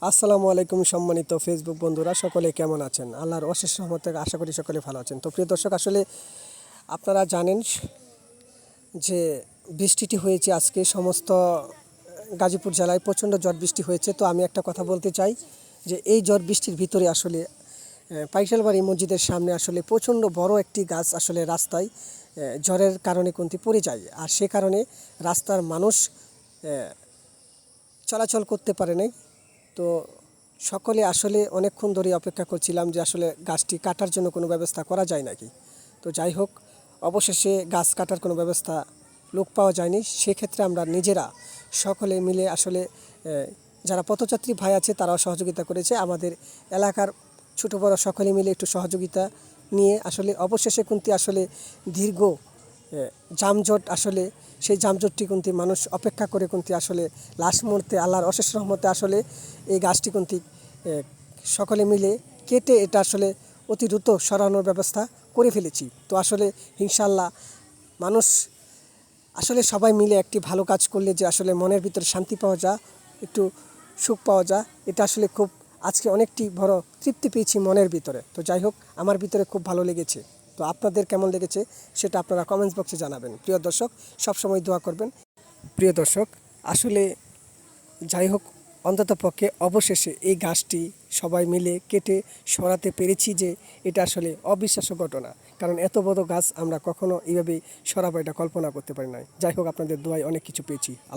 আসসালামু আলাইকুম সম্মানিত ফেসবুক বন্ধুরা, সকলে কেমন আছেন? আল্লাহর অশেষ রহমতে আশা করি সকলে ভালো আছেন। তো প্রিয় দর্শক, আসলে আপনারা জানেন যে বৃষ্টিটি হয়েছে আজকে সমস্ত গাজীপুর জেলায় প্রচণ্ড ঝড় বৃষ্টি হয়েছে। তো আমি একটা কথা বলতে চাই যে এই ঝড় বৃষ্টির ভিতরে আসলে পাইটালবাড়ি মসজিদের সামনে আসলে প্রচণ্ড বড় একটি গাছ আসলে রাস্তায় ঝড়ের কারণে কিন্তু পড়ে যায়, আর সে কারণে রাস্তার মানুষ চলাচল করতে পারে নাই। তো সকলে আসলে অনেকক্ষণ ধরে অপেক্ষা করছিলাম যে আসলে গাছটি কাটার জন্য কোনো ব্যবস্থা করা যায় নাকি। তো যাই হোক, অবশেষে গাছ কাটার কোনো ব্যবস্থা লোক পাওয়া যায়নি। সেক্ষেত্রে আমরা নিজেরা সকলে মিলে আসলে যারা পথযাত্রী ভাই আছে তারাও সহযোগিতা করেছে, আমাদের এলাকার ছোটো বড় সকলে মিলে একটু সহযোগিতা নিয়ে আসলে অবশেষে কিন্তু আসলে দীর্ঘ যানজট, আসলে সেই যানজটটি কিন্তু মানুষ অপেক্ষা করে কিন্তু আসলে লাস্ট মুহূর্তে আল্লাহর অশেষ রহমতে আসলে এই গাছটি কিন্তু সকলে মিলে কেটে এটা আসলে অতি দ্রুত সরানোর ব্যবস্থা করে ফেলেছি। তো আসলে ইনশাআল্লাহ মানুষ আসলে সবাই মিলে একটি ভালো কাজ করলে যে আসলে মনের ভিতরে শান্তি পাওয়া যায়, একটু সুখ পাওয়া যায়, এটা আসলে খুব আজকে অনেকটি বড় তৃপ্তি পেয়েছি মনের ভিতরে। তো যাই হোক, আমার ভিতরে খুব ভালো লেগেছে। তো আপনাদের কেমন লেগেছে সেটা আপনারা কমেন্টস বক্সে জানাবেন। প্রিয় দর্শক, সবসময় দোয়া করবেন। প্রিয় দর্শক, আসলে যাই হোক, অন্ততপক্ষে অবশেষে এই গাছটি সবাই মিলে কেটে সরাতে পেরেছি, যে এটা আসলে অবিশ্বাস্য ঘটনা। কারণ এত বড় গাছ আমরা কখনো এইভাবে সরাবো এটা কল্পনা করতে পারি নাই। যাই হোক, আপনাদের দোয়ায় অনেক কিছু পেয়েছি। আল্লাহ।